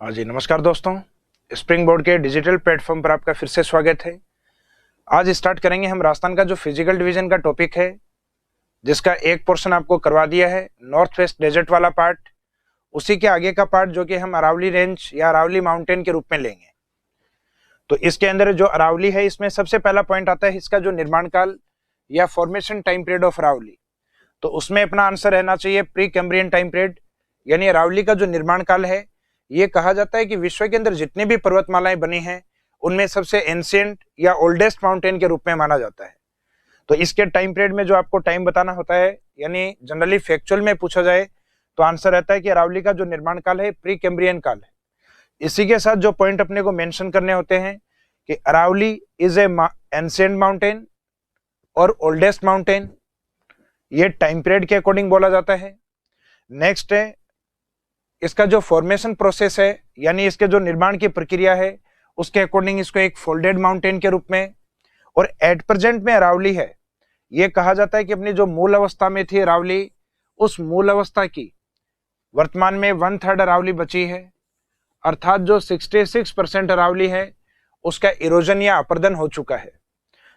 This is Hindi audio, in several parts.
हाँ जी, नमस्कार दोस्तों। स्प्रिंग बोर्ड के डिजिटल प्लेटफॉर्म पर आपका फिर से स्वागत है। आज स्टार्ट करेंगे हम राजस्थान का जो फिजिकल डिवीजन का टॉपिक है, जिसका एक पोर्शन आपको करवा दिया है, नॉर्थ वेस्ट डेजर्ट वाला पार्ट। उसी के आगे का पार्ट जो कि हम अरावली रेंज या अरावली माउंटेन के रूप में लेंगे। तो इसके अंदर जो अरावली है, इसमें सबसे पहला पॉइंट आता है इसका जो निर्माण काल या formation time period of Aravalli. तो उसमें अपना आंसर रहना चाहिए प्री कैम्ब्रियन टाइम पीरियड, यानी अरावली का जो निर्माण काल है, ये कहा जाता है कि विश्व के अंदर जितनी भी पर्वतमालाएं बनी हैं उनमें सबसे एंशिएंट या ओल्डेस्ट माउंटेन के रूप में माना जाता है। तो इसके टाइम पीरियड में जो आपको टाइम बताना होता है, यानी जनरली फैक्चुअल में पूछा जाए तो आंसर रहता है कि अरावली का जो निर्माण काल है प्री कैम्ब्रियन काल है। इसी के साथ जो पॉइंट अपने को मेंशन करने होते हैं कि Aravalli is a ancient mountain और ओल्डेस्ट माउंटेन, ये टाइम पीरियड के अकॉर्डिंग बोला जाता है। नेक्स्ट है इसका जो फॉर्मेशन प्रोसेस है, यानी इसके जो निर्माण की प्रक्रिया है, उसके अकॉर्डिंग इसको एक फोल्डेड माउंटेन के रूप में। और एट प्रेजेंट में अरावली है, ये कहा जाता है कि अपनी जो मूल अवस्था में थी अरावली, उस मूल अवस्था की वर्तमान में 1/3 अरावली बची है, अर्थात जो 66% अरावली है उसका इरोजन या अपर्दन हो चुका है।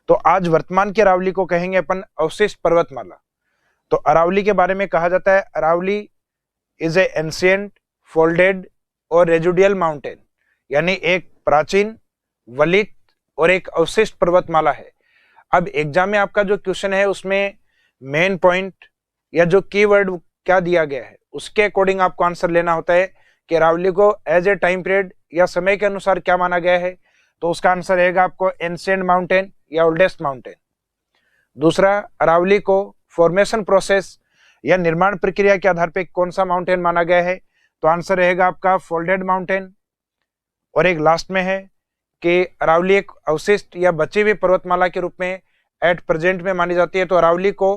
तो आज वर्तमान की अरावली को कहेंगे अपन अवशिष्ट पर्वतमाला। तो अरावली के बारे में कहा जाता है Aravalli is a ancient folded और रेजिडुअल माउंटेन, यानी एक प्राचीन, वलित और एक अवशिष्ट पर्वतमाला है। अब एग्जाम में आपका जो क्वेश्चन है उसमें मेन पॉइंट या जो कीवर्ड क्या दिया गया है, उसके अकॉर्डिंग आपको आंसर लेना होता है कि अरावली को एज ए टाइम पीरियड या समय के अनुसार क्या माना गया है। तो उसका आंसर रहेगा आपको एंशिएंट माउंटेन या ओल्डेस्ट माउंटेन। दूसरा, अरावली को फॉर्मेशन प्रोसेस या निर्माण प्रक्रिया के आधार पर कौन सा माउंटेन माना गया है, तो आंसर रहेगा आपका फोल्डेड माउंटेन। और एक लास्ट में है कि अरावली एक अवशिष्ट या बची हुई पर्वतमाला के रूप में एट प्रेजेंट में मानी जाती है। तो अरावली को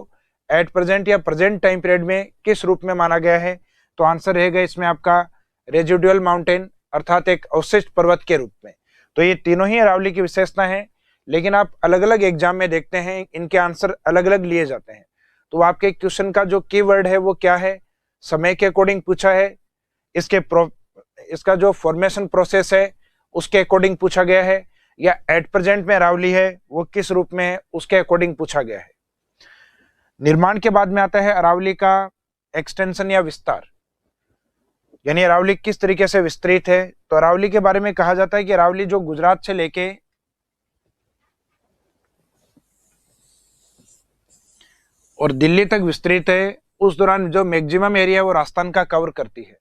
एट प्रेजेंट या प्रेजेंट टाइम पीरियड में किस रूप में माना गया है, तो आंसर रहेगा इसमें आपका रेजिडुअल माउंटेन, अर्थात एक अवशिष्ट पर्वत के रूप में। तो ये तीनों ही अरावली की विशेषता है, लेकिन आप अलग अलग एग्जाम में देखते हैं इनके आंसर अलग अलग लिए जाते हैं। तो आपके क्वेश्चन का जो कीवर्ड है वो क्या है, समय के अकॉर्डिंग पूछा है, इसका जो फॉर्मेशन प्रोसेस है उसके अकॉर्डिंग पूछा गया है, या एट प्रेजेंट में अरावली है वो किस रूप में है उसके अकॉर्डिंग पूछा गया है। निर्माण के बाद में आता है अरावली का एक्सटेंशन या विस्तार, यानी अरावली किस तरीके से विस्तृत है। तो अरावली के बारे में कहा जाता है कि अरावली जो गुजरात से लेके और दिल्ली तक विस्तृत है, उस दौरान जो मैक्सिमम एरिया वो राजस्थान का कवर करती है।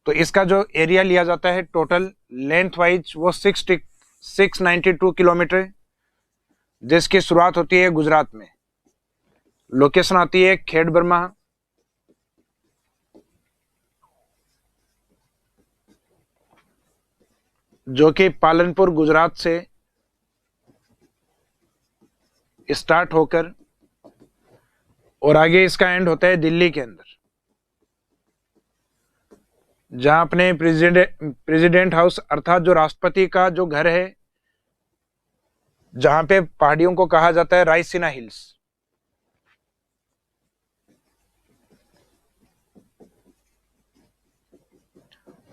तो इसका जो एरिया लिया जाता है टोटल लेंथ वाइज वो 692 किलोमीटर, जिसकी शुरुआत होती है गुजरात में। लोकेशन आती है खेड़ बर्मा, जो कि पालनपुर गुजरात से स्टार्ट होकर और आगे इसका एंड होता है दिल्ली के अंदर, जहां अपने प्रेसिडेंट हाउस अर्थात जो राष्ट्रपति का जो घर है, जहां पे पहाड़ियों को कहा जाता है रायसीना हिल्स।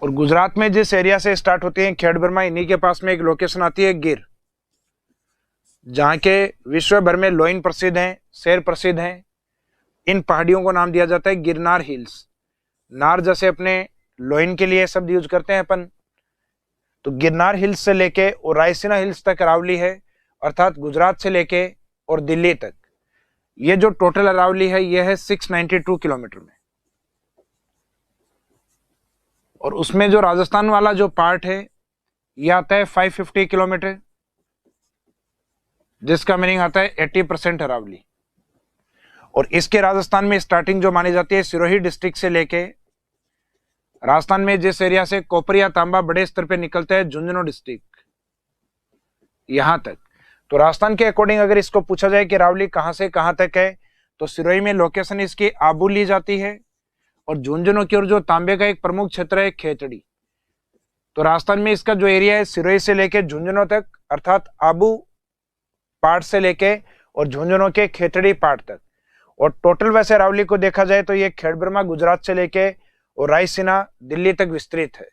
और गुजरात में जिस एरिया से स्टार्ट होती है खेड़ बर्मा, इन्हीं के पास में एक लोकेशन आती है गिर, जहां के विश्व भर में लोइन प्रसिद्ध हैं, शेर प्रसिद्ध हैं। इन पहाड़ियों को नाम दिया जाता है गिरनार हिल्स। नार जैसे अपने लोइन के लिए शब्द यूज करते हैं अपन, तो गिरनार हिल्स से लेके और रायसीना हिल्स तक अरावली है, अर्थात गुजरात से लेके और दिल्ली तक। ये जो टोटल अरावली है ये है 692 किलोमीटर में। और उसमें जो राजस्थान वाला जो पार्ट है ये आता है 550 किलोमीटर, जिसका मीनिंग आता है 80% अरावली। और इसके राजस्थान में स्टार्टिंग जो मानी जाती है सिरोही डिस्ट्रिक्ट से लेके राजस्थान में जिस एरिया से कॉपर या तांबा बड़े स्तर पे निकलता है झुंझुनू डिस्ट्रिक्ट, यहां तक। तो राजस्थान के अकॉर्डिंग अगर इसको पूछा जाए कि अरावली कहां से कहां तक है, तो सिरोही में लोकेशन इसकी आबू ली जाती है, और झुंझुनू की ओर जो तांबे का एक प्रमुख क्षेत्र है खेतड़ी। तो राजस्थान में इसका जो एरिया है सिरोही से लेके झुंझुनू तक, अर्थात आबू पार्ट से लेके और झुंझुनू के खेतड़ी पार्ट तक। और टोटल वैसे अरावली को देखा जाए तो ये खेड़ बर्मा गुजरात से लेके और रायसीना दिल्ली तक विस्तृत है।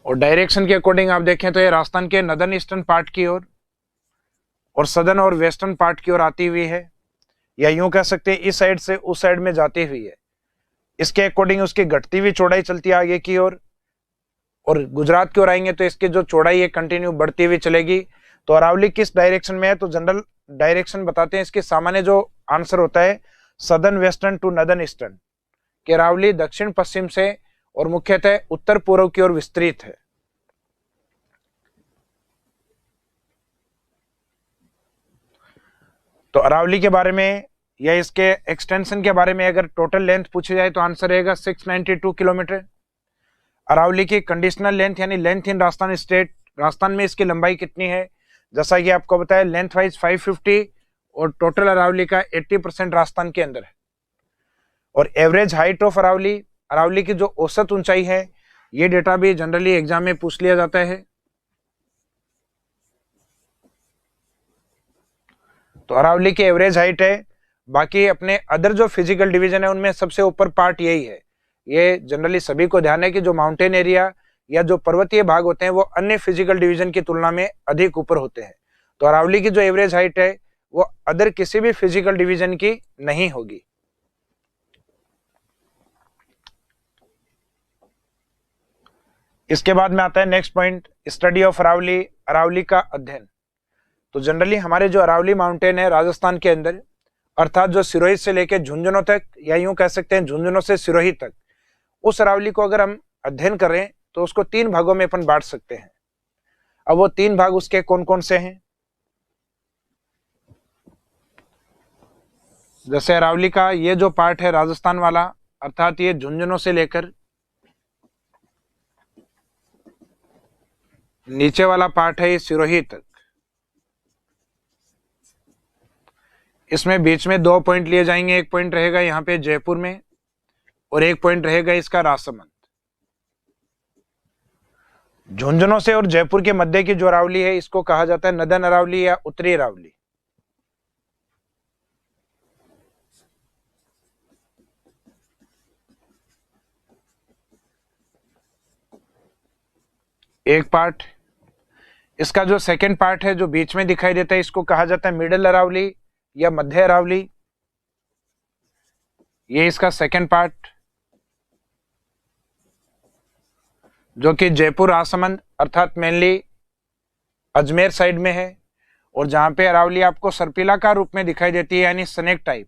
और डायरेक्शन के अकॉर्डिंग आप देखें तो ये राजस्थान के नदर्न ईस्टर्न पार्ट की ओर और सदर्न और वेस्टर्न पार्ट की ओर आती हुई है, या यूं कह सकते हैं इस साइड से उस साइड में जाती हुई है। इसके अकॉर्डिंग उसकी घटती हुई चौड़ाई चलती है आगे की ओर, और गुजरात की ओर आएंगे तो इसकी जो चौड़ाई है कंटिन्यू बढ़ती हुई चलेगी। तो अरावली किस डायरेक्शन में है, तो जनरल डायरेक्शन बताते हैं इसके सामान्य जो आंसर होता है southern western to northern eastern, कि अरावली दक्षिण पश्चिम से और मुख्यतः उत्तर पूर्व की ओर विस्तृत है। तो अरावली के बारे में या इसके एक्सटेंशन के बारे में अगर टोटल लेंथ पूछी जाए तो आंसर रहेगा 692 किलोमीटर। अरावली की कंडीशनल लेंथ यानी length in Rajasthan state, Rajasthan में इसकी लंबाई कितनी है, जैसा कि आपको बताया लेंथ वाइज 550 और टोटल अरावली का 80% राजस्थान के अंदर है। और average height of Aravalli, Aravalli की जो औसत ऊंचाई है, ये डेटा भी जनरली एग्जाम में पूछ लिया जाता है। तो अरावली की एवरेज हाइट है। बाकी अपने अदर जो फिजिकल डिवीजन है उनमें सबसे ऊपर पार्ट यही है। ये जनरली सभी को ध्यान है कि जो माउंटेन एरिया या जो पर्वतीय भाग होते हैं वो अन्य फिजिकल डिवीजन की तुलना में अधिक ऊपर होते हैं। तो अरावली की जो एवरेज हाइट है वो अदर किसी भी फिजिकल डिवीजन की नहीं होगी। इसके बाद में आता है next point, study of Aravalli, Aravalli का अध्ययन। तो जनरली हमारे जो अरावली माउंटेन है राजस्थान के अंदर, अर्थात जो सिरोही से लेकर झुंझुनू तक, या यूं कह सकते हैं झुंझुनू से सिरोही तक, उस अरावली को अगर हम अध्ययन करें तो उसको 3 भागों में अपन बांट सकते हैं। अब वो 3 भाग उसके कौन कौन से हैं, जैसे अरावली का ये जो पार्ट है राजस्थान वाला, अर्थात ये झुंझुनू से लेकर नीचे वाला पार्ट है ये सिरोही तक। इसमें बीच में 2 पॉइंट लिए जाएंगे, एक पॉइंट रहेगा यहाँ पे जयपुर में और एक पॉइंट रहेगा इसका राजसमंद। झुंझुनू से और जयपुर के मध्य की जो अरावली है इसको कहा जाता है नदर्न अरावली या उत्तरी अरावली। एक पार्ट, इसका जो सेकंड पार्ट है जो बीच में दिखाई देता है इसको कहा जाता है मिडिल अरावली या मध्य अरावली। ये इसका सेकंड पार्ट जो कि जयपुर राजसमंद अर्थात मेनली अजमेर साइड में है, और जहां पे अरावली आपको सर्पिलाकार रूप में दिखाई देती है यानी स्नेक टाइप।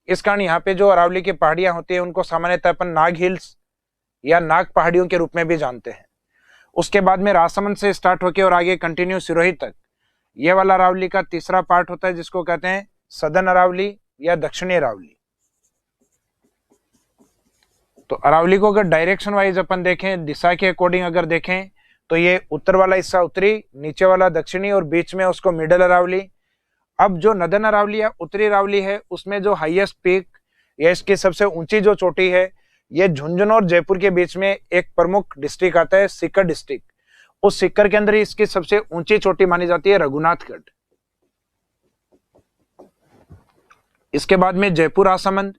इस कारण यहाँ पे जो अरावली की पहाड़ियां होती है उनको सामान्यतः अपन नाग हिल्स या नाग पहाड़ियों के रूप में भी जानते हैं। उसके बाद में राजसमंद से स्टार्ट होकर और आगे कंटिन्यू सिरोही तक, ये वाला अरावली का तीसरा पार्ट होता है जिसको कहते हैं सदर्न अरावली या दक्षिणी अरावली। तो अरावली को अगर डायरेक्शन वाइज अपन देखें, दिशा के अकॉर्डिंग अगर देखें, तो ये उत्तर वाला हिस्सा उत्तरी, नीचे वाला दक्षिणी और बीच में उसको मिडिल अरावली। अब जो नदर्न अरावली या उत्तरी अरावली है उसमें जो हाईएस्ट पीक या इसकी सबसे ऊंची जो चोटी है, ये झुंझुनू और जयपुर के बीच में एक प्रमुख डिस्ट्रिक्ट आता है सीकर डिस्ट्रिक्ट। उस सीकर के अंदर इसकी सबसे ऊंची चोटी मानी जाती है रघुनाथगढ़। इसके बाद में जयपुर राजसमंद,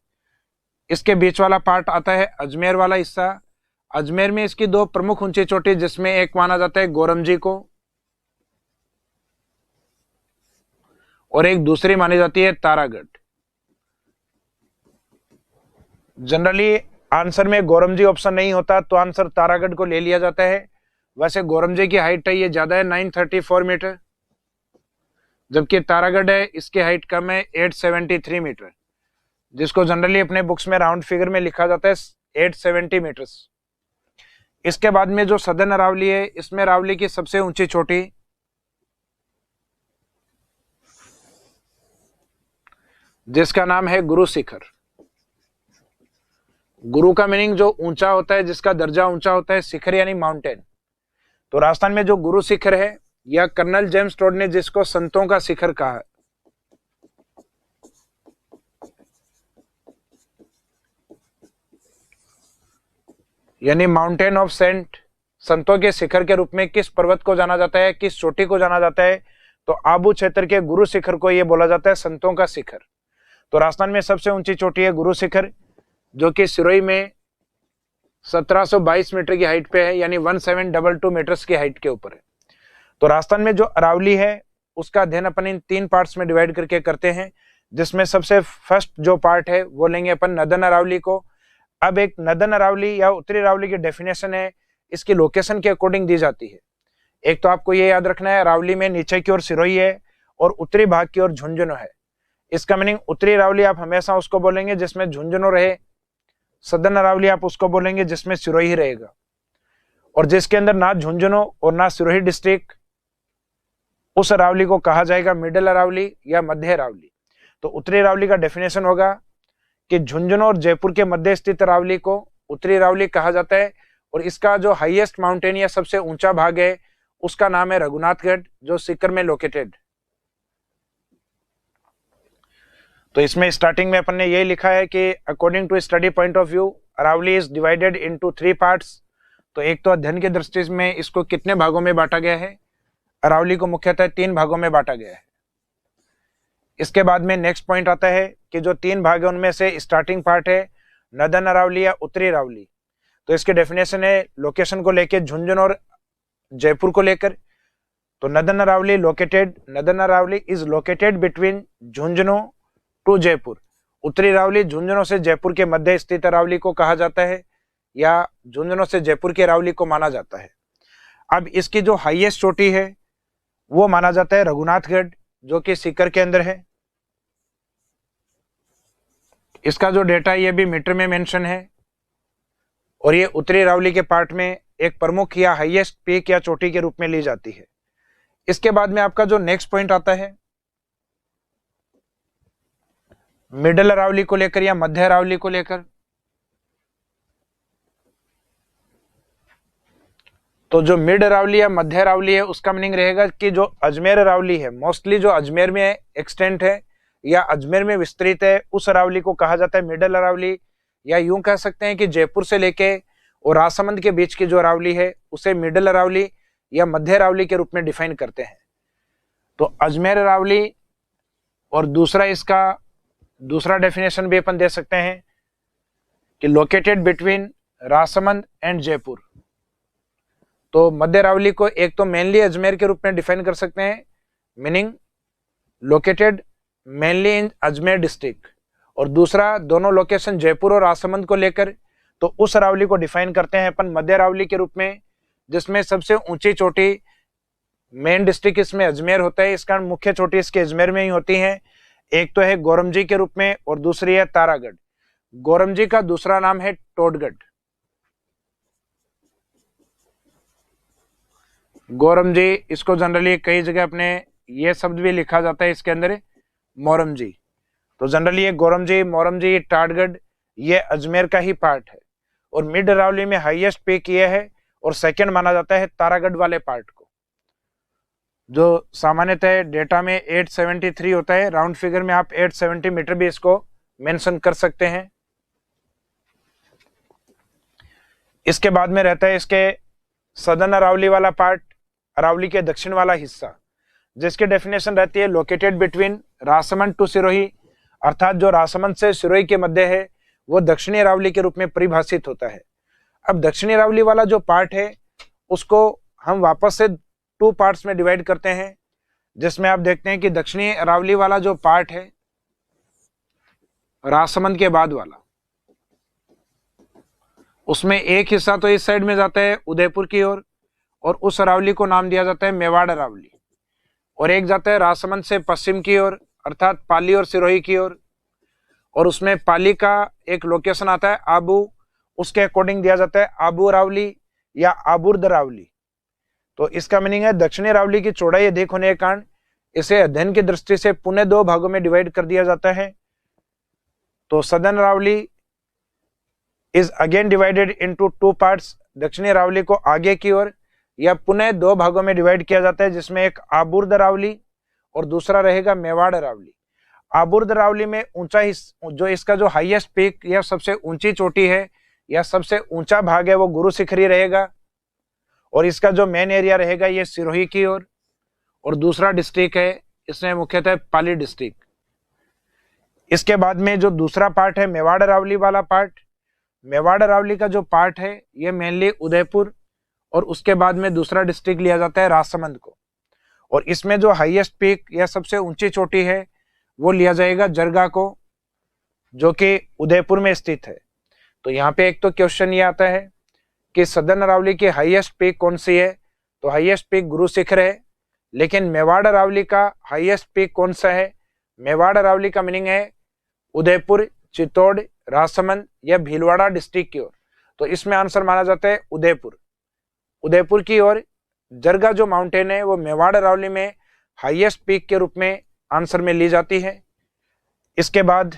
इसके बीच वाला पार्ट आता है अजमेर वाला हिस्सा। अजमेर में इसकी 2 प्रमुख ऊंची चोटी, जिसमें एक माना जाता है गोरमजी को और एक दूसरी मानी जाती है तारागढ़। जनरली आंसर में गोरमजी ऑप्शन नहीं होता तो आंसर तारागढ़ को ले लिया जाता है। वैसे गोरमजी की हाइट है ये ज्यादा है 934 मीटर, जबकि तारागढ़ है इसकी हाइट कम है 873 मीटर, जिसको जनरली अपने बुक्स में राउंड फिगर में लिखा जाता है 870 मीटर्स। इसके बाद में जो सदर्न अरावली है, इसमें अरावली की सबसे ऊंची चोटी जिसका नाम है गुरु शिखर। गुरु का मीनिंग जो ऊंचा होता है, जिसका दर्जा ऊंचा होता है, शिखर यानी माउंटेन। तो राजस्थान में जो गुरु शिखर है, या कर्नल जेम्स टोड ने जिसको संतों का शिखर कहा, यानी माउंटेन ऑफ सेंट, संतों के शिखर के रूप में किस पर्वत को जाना जाता है, किस चोटी को जाना जाता है, तो आबू क्षेत्र के गुरु शिखर को यह बोला जाता है संतों का शिखर। तो राजस्थान में सबसे ऊंची चोटी है गुरु शिखर, जो कि सिरोही में 1722 मीटर की हाइट पे है, यानी 1722 मीटर्स की हाइट के ऊपर है। तो राजस्थान में जो अरावली है उसका अध्ययन अपन इन 3 पार्ट्स में डिवाइड करके करते हैं, जिसमें सबसे फर्स्ट जो पार्ट है वो लेंगे अपन नदन अरावली को। अब एक नदन अरावली या उत्तरी अरावली की डेफिनेशन है, इसकी लोकेशन के अकॉर्डिंग दी जाती है। एक तो आपको ये याद रखना है, अरावली में नीचे की ओर सिरोही है और उत्तरी भाग की ओर झुंझुनू है। इसका मीनिंग उत्तरी अरावली आप हमेशा उसको बोलेंगे जिसमें झुंझुनू रहे, सदर्न अरावली आप उसको बोलेंगे जिसमें सिरोही रहेगा, और जिसके अंदर ना झुंझुनू और ना सिरोही डिस्ट्रिक्ट, उस अरावली को कहा जाएगा मिडिल अरावली या मध्य अरावली। तो उत्तरी अरावली का डेफिनेशन होगा कि झुंझुनू और जयपुर के मध्य स्थित अरावली को उत्तरी अरावली कहा जाता है, और इसका जो हाईएस्ट माउंटेन या सबसे ऊंचा भाग है उसका नाम है रघुनाथगढ़, जो सीकर में लोकेटेड। तो इसमें स्टार्टिंग में अपन ने यही लिखा है कि according to study point of view Aravalli is divided into 3 parts. तो एक तो अध्ययन की दृष्टि में इसको कितने भागों में बांटा गया है, अरावली को मुख्यतः 3 भागों में बांटा गया है। इसके बाद में नेक्स्ट पॉइंट आता है कि जो 3 भाग है उनमें से स्टार्टिंग पार्ट है नदन अरावली या उत्तरी अरावली। तो इसके डेफिनेशन है लोकेशन को लेकर झुंझुनू और जयपुर को लेकर। तो northern Aravalli is located between Jhunjhunu to Jaipur. उत्तरी अरावली झुंझुनू से जयपुर के मध्य स्थित अरावली को कहा जाता है, या झुंझुनू से जयपुर की अरावली को माना जाता है। अब इसकी जो हाईएस्ट चोटी है वो माना जाता है रघुनाथगढ़, जो कि सीकर के अंदर है। इसका जो डेटा है ये भी मीटर में मेंशन है, और ये उत्तरी अरावली के पार्ट में एक प्रमुख या हाईएस्ट पीक या चोटी के रूप में ली जाती है। इसके बाद में आपका जो नेक्स्ट पॉइंट आता है मिडिल अरावली को लेकर या मध्य अरावली को लेकर। तो जो मिड अरावली या मध्य अरावली है उसका मीनिंग रहेगा कि जो अजमेर अरावली है, मोस्टली जो अजमेर में एक्सटेंट है या अजमेर में विस्तृत है, उस अरावली को कहा जाता है मिडिल अरावली, या यूं कह सकते हैं कि जयपुर से लेके और राजसमंद के बीच की जो अरावली है उसे मिडिल अरावली या मध्य अरावली के रूप में डिफाइन करते हैं। तो अजमेर अरावली, और दूसरा डेफिनेशन भी अपन दे सकते हैं कि located between Rajsamand and Jaipur. तो मध्य अरावली को एक तो मेनली अजमेर के रूप में डिफाइन कर सकते हैं, मीनिंग लोकेटेड मेनली इन अजमेर डिस्ट्रिक्ट, और दूसरा दोनों लोकेशन जयपुर और राजसमंद को लेकर तो उस अरावली को डिफाइन करते हैं अपन मध्य अरावली के रूप में, जिसमें सबसे ऊंची चोटी मेन डिस्ट्रिक्ट इसमें अजमेर होता है। इसका मुख्य चोटी इसके अजमेर में ही होती है। एक तो है गोरमजी के रूप में और दूसरी है तारागढ़। गोरमजी का दूसरा नाम है टोडगढ़। गोरमजी, इसको जनरली कई जगह अपने ये शब्द भी लिखा जाता है इसके अंदर मोरमजी। तो जनरली ये गोरमजी, मोरमजी, टाटगढ़ ये अजमेर का ही पार्ट है, और मिड अरावली में हाईएस्ट पीक ये है, और सेकंड माना जाता है तारागढ़ वाले पार्ट को, जो सामान्यतः डेटा में 873 होता है। राउंड फिगर में आप 870 मीटर भी इसको मेंशन कर सकते हैं। इसके बाद में रहता है इसके सदर्न अरावली वाला पार्ट, अरावली के दक्षिण वाला हिस्सा, जिसकी डेफिनेशन रहती है located between Rajsamand to Sirohi, अर्थात जो राजसमंद से सिरोही के मध्य है वो दक्षिणी अरावली के रूप में परिभाषित होता है। अब दक्षिणी अरावली वाला जो पार्ट है उसको हम वापस से 2 पार्ट्स में डिवाइड करते हैं, जिसमें आप देखते हैं कि दक्षिणी अरावली वाला जो पार्ट है राजसमंद के बाद वाला, उसमें एक हिस्सा तो इस साइड में जाता है उदयपुर की ओर, और उस अरावली को नाम दिया जाता है मेवाड़ अरावली, और एक जाता है राजसमंद से पश्चिम की ओर अर्थात पाली और सिरोही की ओर, और उसमें पाली का एक लोकेशन आता है आबू, उसके अकॉर्डिंग दिया जाता है आबू अरावली या आबुर्द अरावली। तो इसका मीनिंग है दक्षिणी अरावली की चौड़ाई अधिक होने के कारण इसे अध्ययन की दृष्टि से पुनः 2 भागों में डिवाइड कर दिया जाता है। तो southern Aravalli is again divided into 2 parts. दक्षिणी अरावली को आगे की ओर या पुनः 2 भागों में डिवाइड किया जाता है, जिसमें एक आबुर्द अरावली और दूसरा रहेगा मेवाड़ अरावली। आबुर्द अरावली में ऊंचा हिस्सा, जो इसका जो हाईएस्ट पीक या सबसे ऊंची चोटी है या सबसे ऊंचा भाग है वो गुरु शिखरी रहेगा, और इसका जो मेन एरिया रहेगा ये सिरोही की ओर, और दूसरा डिस्ट्रिक्ट है इसमें मुख्यतः पाली डिस्ट्रिक्ट। इसके बाद में जो दूसरा पार्ट है मेवाड़ अरावली वाला पार्ट, मेवाड़ अरावली का जो पार्ट है ये मेनली उदयपुर और उसके बाद में दूसरा डिस्ट्रिक्ट लिया जाता है राजसमंद को, और इसमें जो हाईएस्ट पीक या सबसे ऊंची चोटी है वो लिया जाएगा जरगा को, जो कि उदयपुर में स्थित है। तो यहाँ पे एक तो क्वेश्चन ये आता है कि सदर्न अरावली की हाईएस्ट पीक कौन सी है, तो हाईएस्ट पीक गुरु शिखर है। लेकिन मेवाड़ अरावली का हाईएस्ट पीक कौन सा है? मेवाड़ अरावली का मीनिंग है उदयपुर, चित्तौड़, राजसमंद या भीलवाड़ा डिस्ट्रिक्ट की ओर, तो इसमें आंसर माना जाता है उदयपुर। उदयपुर की ओर जरगा जो माउंटेन है वो मेवाड़ अरावली में हाईएस्ट पीक के रूप में आंसर में ली जाती है। इसके बाद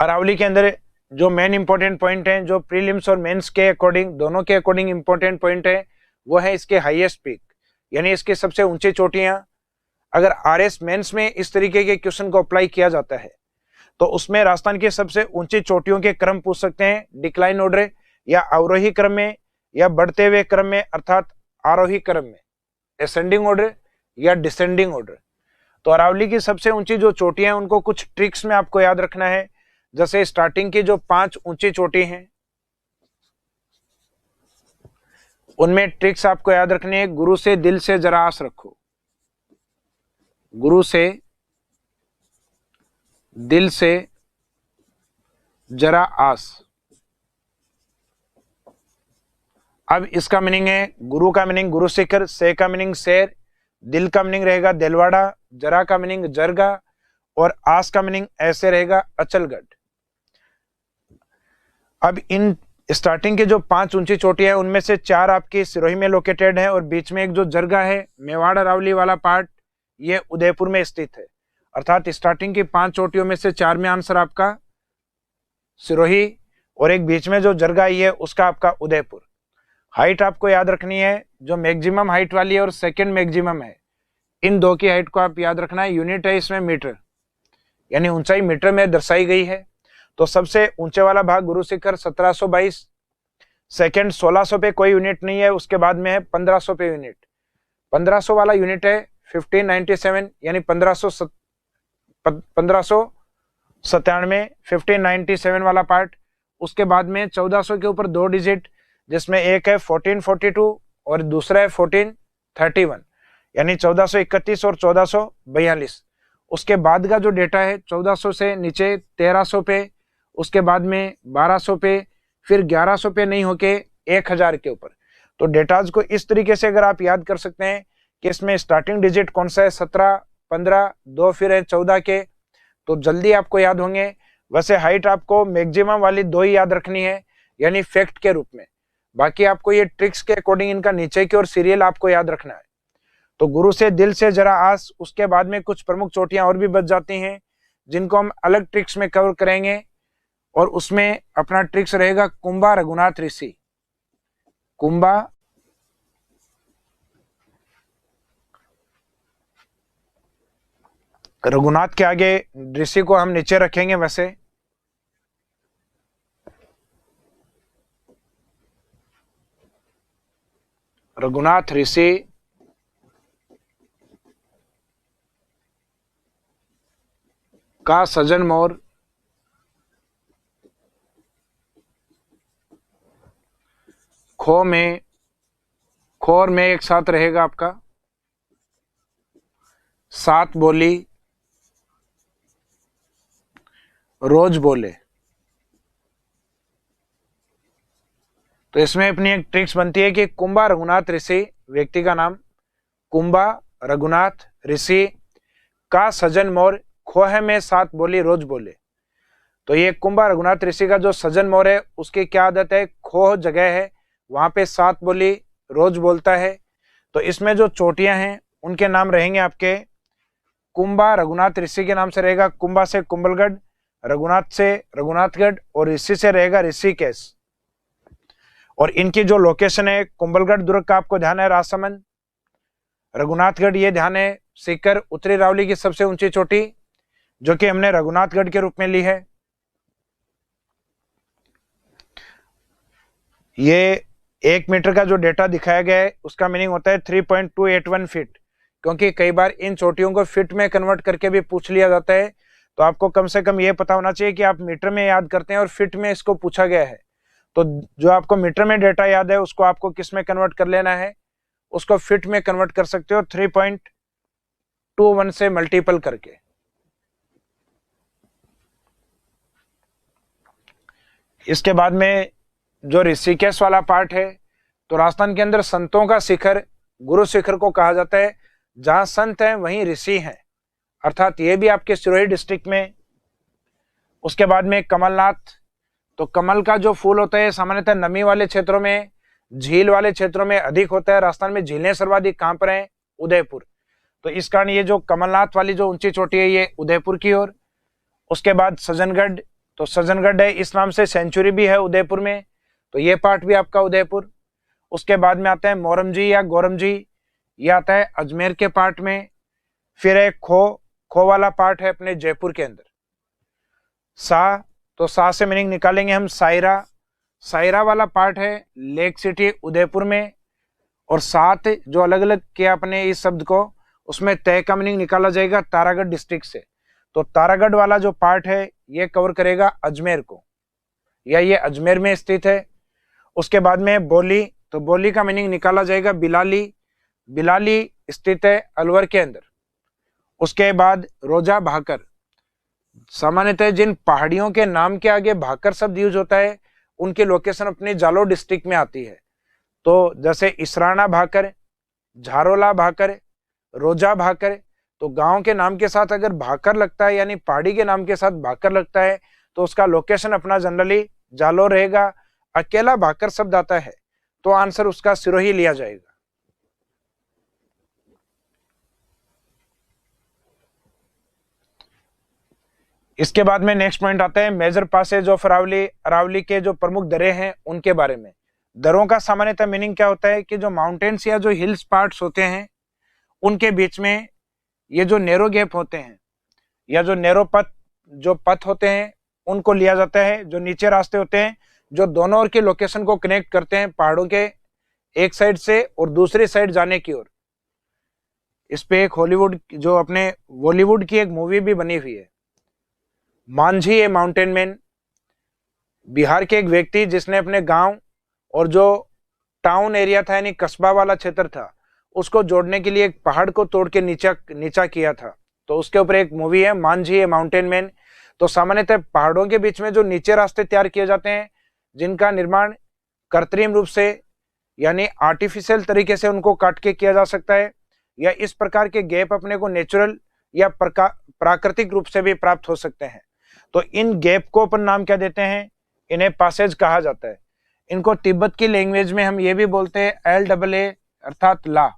अरावली के अंदर जो मेन इंपॉर्टेंट पॉइंट हैं, जो प्रीलिम्स और मेंस के अकॉर्डिंग, दोनों के अकॉर्डिंग इंपॉर्टेंट पॉइंट है, वो है इसके हाईएस्ट पीक, यानी इसकी सबसे ऊंची चोटियां। अगर आरएस मेंस में इस तरीके के क्वेश्चन को अप्लाई किया जाता है तो उसमें राजस्थान की सबसे ऊंची चोटियों के क्रम पूछ सकते हैं, डिक्लाइन ऑर्डर या अवरोही क्रम में या बढ़ते हुए क्रम में अर्थात आरोही क्रम में, असेंडिंग ऑर्डर या डिसेंडिंग ऑर्डर। तो अरावली की सबसे ऊंची जो चोटियां हैं उनको कुछ ट्रिक्स में आपको याद रखना है। जैसे स्टार्टिंग की जो 5 ऊंची चोटी हैं उनमें ट्रिक्स आपको याद रखनी है। गुरु से दिल से जरा आस रखो, गुरु से दिल से जरा आस। अब इसका मीनिंग है, गुरु का मीनिंग गुरु शिखर, से का मीनिंग शेर, दिल का मीनिंग रहेगा देलवाड़ा, जरा का मीनिंग जरगा और आस का मीनिंग ऐसे रहेगा अचलगढ़। अब इन स्टार्टिंग के जो 5 ऊंची चोटियां हैं उनमें से 4 आपकी सिरोही में लोकेटेड है और बीच में एक जो जरगा है मेवाड़ अरावली वाला पार्ट, ये उदयपुर में स्थित है। अर्थात स्टार्टिंग की 5 चोटियों में से 4 में आंसर आपका सिरोही और एक बीच में जो जरगा है उसका आपका उदयपुर। हाइट आपको याद रखनी है, जो मैक्सिमम हाइट वाली है और सेकंड मैक्सिमम है, इन दो की हाइट को आप याद रखना है। यूनिट है इसमें मीटर, यानी ऊंचाई मीटर में दर्शाई गई है। तो सबसे ऊंचे वाला भाग गुरु शिखर 1722, सेकंड 1600 पे कोई यूनिट नहीं है, उसके बाद में है 1500 पे यूनिट। 1500 वाला यूनिट है 1597, यानी 1597 1597 वाला पार्ट। उसके बाद में 1400 के ऊपर 2 डिजिट, जिसमें एक है 1442 और दूसरा है 1431, यानी 1431 और 1442। उसके बाद का जो डेटा है 1400 से नीचे 1300 पे, उसके बाद में 1200 पे, फिर 1100 पे नहीं होके 1000 के ऊपर। तो डेटाज को इस तरीके से अगर आप याद कर सकते हैं कि इसमें स्टार्टिंग डिजिट कौन सा है, 17, 15, 2 फिर है 14 के, तो जल्दी आपको याद होंगे। वैसे हाइट आपको मैक्सिमम वाली 2 ही याद रखनी है, यानी फैक्ट के रूप में। बाकी आपको ये ट्रिक्स के अकॉर्डिंग इनका नीचे की और सीरियल आपको याद रखना है। तो गुरु से दिल से जरा आस, उसके बाद में कुछ प्रमुख चोटियां और भी बच जाती हैं जिनको हम अलग ट्रिक्स में कवर करेंगे, और उसमें अपना ट्रिक्स रहेगा कुंभा रघुनाथ ऋषि। कुंभा रघुनाथ के आगे ऋषि को हम नीचे रखेंगे। वैसे रघुनाथ ऋषि का सजन मोर खोर में एक साथ रहेगा आपका 7 बोली रोज बोले। तो इसमें अपनी एक ट्रिक्स बनती है कि कुंभा रघुनाथ ऋषि, व्यक्ति का नाम कुंभा रघुनाथ ऋषि का सजन मोर खोह में 7 बोली रोज बोले। तो ये कुंभा रघुनाथ ऋषि का जो सजन मोर है उसकी क्या आदत है, खोह जगह है वहां पे 7 बोली रोज बोलता है। तो इसमें जो चोटियां हैं उनके नाम रहेंगे आपके, कुंभा रघुनाथ ऋषि के नाम से रहेगा कुंभा से कुंभलगढ़, रघुनाथ से रघुनाथगढ़ और ऋषि से रहेगा ऋषिकेश। और इनकी जो लोकेशन है, कुंभलगढ़ दुर्ग का आपको ध्यान है राजसमंद, रघुनाथगढ़ ये ध्यान है सीकर, उत्तरी अरावली की सबसे ऊंची चोटी जो कि हमने रघुनाथगढ़ के रूप में ली है। ये 1 मीटर का जो डेटा दिखाया गया है उसका मीनिंग होता है 3.281 फीट, क्योंकि कई बार इन चोटियों को फीट में कन्वर्ट करके भी पूछ लिया जाता है। तो आपको कम से कम ये पता होना चाहिए कि आप मीटर में याद करते हैं और फीट में इसको पूछा गया है। तो जो आपको मीटर में डेटा याद है उसको आपको किस में कन्वर्ट कर लेना है, उसको फीट में कन्वर्ट कर सकते हो 3.21 से मल्टीपल करके। इसके बाद में जो ऋषिकेश वाला पार्ट है, तो राजस्थान के अंदर संतों का शिखर गुरु शिखर को कहा जाता है। जहां संत हैं वहीं ऋषि हैं, अर्थात ये भी आपके सिरोही डिस्ट्रिक्ट में। उसके बाद में कमलनाथ, तो कमल का जो फूल होता है सामान्यतः नमी वाले क्षेत्रों में, झील वाले क्षेत्रों में अधिक होता है। राजस्थान में झीलें सर्वाधिक कहां पर हैं? उदयपुर। तो इस कारण ये जो कमलनाथ वाली जो ऊंची चोटी है ये उदयपुर की ओर। उसके बाद सज्जनगढ़, तो सज्जनगढ़ है, इस नाम से सेंचुरी भी है उदयपुर में, तो ये पार्ट भी आपका उदयपुर। उसके बाद में आता है मोरमजी या गोरमजी, ये आता है अजमेर के पार्ट में। फिर एक खो वाला पार्ट है अपने जयपुर के अंदर। सा, तो सा से मीनिंग निकालेंगे हम सायरा वाला पार्ट है लेक सिटी उदयपुर में। और सात जो अलग अलग किया अपने इस शब्द को, उसमें तय का मीनिंग निकाला जाएगा तारागढ़ डिस्ट्रिक्ट से। तो तारागढ़ वाला जो पार्ट है ये कवर करेगा अजमेर को, या ये अजमेर में स्थित है। उसके बाद में बोली, तो बोली का मीनिंग निकाला जाएगा बिलाली स्थित है अलवर के अंदर। उसके बाद रोजा भाकर, सामान्यतः जिन पहाड़ियों के नाम के आगे भाकर शब्द यूज होता है उनकी लोकेशन अपने जालोर डिस्ट्रिक्ट में आती है। तो जैसे इसराना भाकर, झारोला भाकर, रोजा भाकर, तो गांव के नाम के साथ अगर भाकर लगता है यानी पहाड़ी के नाम के साथ भाकर लगता है तो उसका लोकेशन अपना जनरली जालोर रहेगा। अकेला भाकर शब्द आता है तो आंसर उसका सिरोही लिया जाएगा। इसके बाद में नेक्स्ट पॉइंट आता है major passes of Aravalli. Aravalli के जो प्रमुख दरें हैं उनके बारे में। दरों का सामान्यतः मीनिंग क्या होता है कि जो माउंटेन्स या जो हिल्स पार्ट्स होते हैं उनके बीच में ये जो नैरो गैप होते हैं या जो नैरो पथ होते हैं उनको लिया जाता है। जो नीचे रास्ते होते हैं जो दोनों ओर की लोकेशन को कनेक्ट करते हैं पहाड़ों के एक साइड से और दूसरी साइड जाने की ओर। इस पे एक हॉलीवुड जो अपने बॉलीवुड की एक मूवी भी बनी हुई है, मांझी ए माउंटेन मैन। बिहार के एक व्यक्ति जिसने अपने गांव और जो टाउन एरिया था यानी कस्बा वाला क्षेत्र था उसको जोड़ने के लिए एक पहाड़ को तोड़ के नीचा किया था। तो उसके ऊपर एक मूवी है मांझी ए माउंटेन मैन। तो सामान्यतः पहाड़ों के बीच में जो नीचे रास्ते तैयार किए जाते हैं जिनका निर्माण कृत्रिम रूप से यानी आर्टिफिशियल तरीके से उनको काट के किया जा सकता है, या इस प्रकार के गैप अपने को नेचुरल या प्राकृतिक रूप से भी प्राप्त हो सकते हैं। तो इन गैप को अपन नाम क्या देते हैं? इन्हें पासेज कहा जाता है। इनको तिब्बत की लैंग्वेज में हम ये भी बोलते हैं LAA अर्थात ला।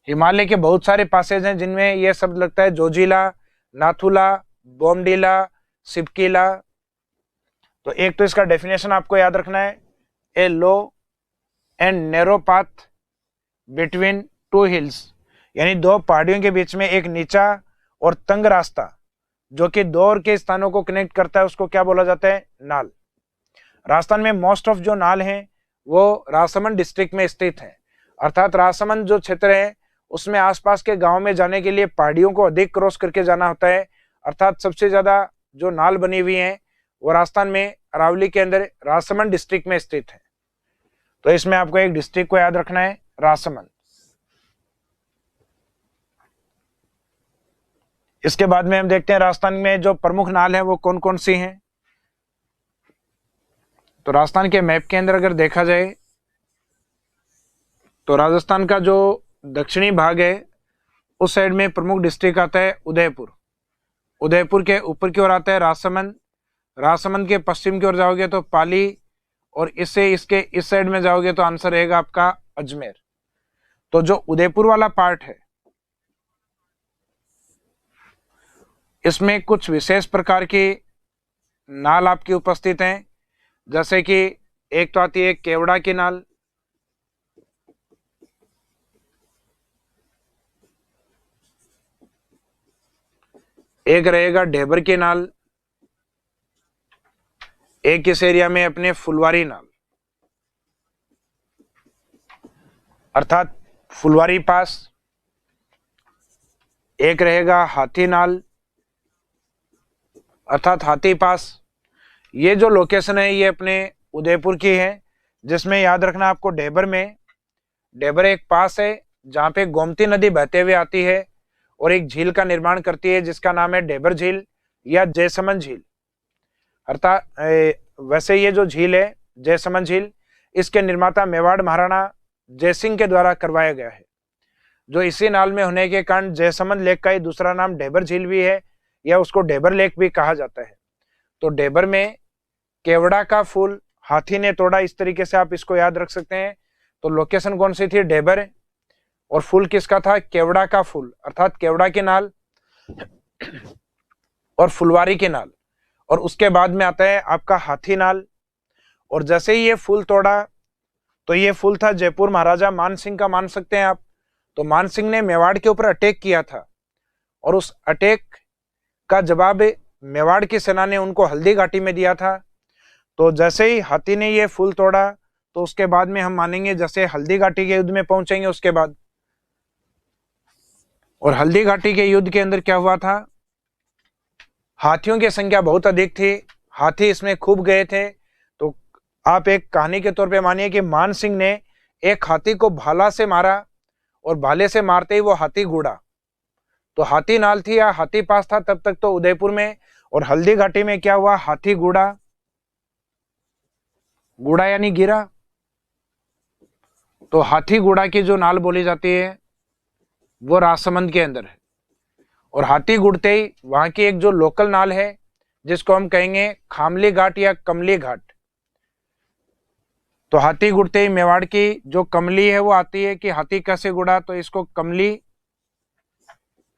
हिमालय के बहुत सारे पासेज हैं जिनमें यह शब्द लगता है, जोजिला, नाथुला, बोमडीला, सिपकीला। तो एक तो इसका डेफिनेशन आपको याद रखना है, a low and narrow path between two hills, यानी दो पहाड़ियों के बीच में एक नीचा और तंग रास्ता जो कि दो और के स्थानों को कनेक्ट करता है उसको क्या बोला जाता है? नाल। राजस्थान में मोस्ट ऑफ जो नाल हैं वो राजसमंद डिस्ट्रिक्ट में स्थित है, अर्थात राजसमंद जो क्षेत्र है उसमें आसपास के गांव में जाने के लिए पहाड़ियों को अधिक क्रॉस करके जाना होता है। अर्थात सबसे ज्यादा जो नाल बनी हुई हैं वो राजस्थान में अरावली के अंदर राजसमंद डिस्ट्रिक्ट में स्थित है। तो इसमें आपको एक डिस्ट्रिक्ट को याद रखना है, राजसमंद। इसके बाद में हम देखते हैं राजस्थान में जो प्रमुख नाल है वो कौन कौन सी हैं। तो राजस्थान के मैप के अंदर अगर देखा जाए तो राजस्थान का जो दक्षिणी भाग है उस साइड में प्रमुख डिस्ट्रिक्ट आता है उदयपुर। उदयपुर के ऊपर की ओर आता है राजसमंद। राजसमंद के पश्चिम की ओर जाओगे तो पाली, और इससे इसके इस साइड में जाओगे तो आंसर रहेगा आपका अजमेर। तो जो उदयपुर वाला पार्ट है इसमें कुछ विशेष प्रकार की नाल आपकी उपस्थित हैं, जैसे कि एक तो आती है केवड़ा की नाल, एक रहेगा ढेबर की नाल, एक इस एरिया में अपने फुलवारी नाल अर्थात फुलवारी पास, एक रहेगा हाथी नाल, अर्थात हाथी पास। ये जो लोकेशन है ये अपने उदयपुर की है, जिसमें याद रखना आपको डेबर एक पास है जहाँ पे गोमती नदी बहते हुए आती है और एक झील का निर्माण करती है जिसका नाम है डेबर झील या जयसमंद झील। अर्थात वैसे ये जो झील है जयसमंद झील, इसके निर्माता मेवाड़ महाराणा जयसिंह के द्वारा करवाया गया है, जो इसी नाल में होने के कारण जयसमंद लेक का ही दूसरा नाम डेबर झील भी है या उसको डेबर लेक भी कहा जाता है। तो डेबर में केवड़ा का फूल हाथी ने तोड़ा, इस तरीके से आप इसको याद रख सकते हैं। तो लोकेशन कौन सी थी? डेबर। और फूल किसका था? केवड़ा का फूल, अर्थात केवड़ा की नाल और फुलवारी की नाल। और उसके बाद में आता है आपका हाथी नाल। और जैसे ही ये फूल तोड़ा तो ये फूल था जयपुर महाराजा मान सिंह का, मान सकते हैं आप। तो मान सिंह ने मेवाड़ के ऊपर अटैक किया था और उस अटैक का जवाब मेवाड़ की सेना ने उनको हल्दी घाटी में दिया था। तो जैसे ही हाथी ने ये फूल तोड़ा तो उसके बाद में हम मानेंगे जैसे हल्दी घाटी के युद्ध में पहुंचेंगे उसके बाद। और हल्दी घाटी के युद्ध के अंदर क्या हुआ था? हाथियों की संख्या बहुत अधिक थी, हाथी इसमें खूब गए थे। तो आप एक कहानी के तौर पे मानिए कि मान सिंह ने एक हाथी को भाला से मारा और भाले से मारते ही वो हाथी गुड़ा। तो हाथी नाल थी या हाथी पास था तब तक तो उदयपुर में, और हल्दी घाटी में क्या हुआ? हाथी गुड़ा, गुड़ा यानी गिरा। तो हाथी गुड़ा की जो नाल बोली जाती है वो राजसमंद के अंदर है। और हाथी गुड़ते ही वहां की एक जो लोकल नाल है जिसको हम कहेंगे खामली घाट या कमली घाट। तो हाथी गुड़ते ही मेवाड़ की जो कमली है वो आती है कि हाथी कैसे गुड़ा, तो इसको कमली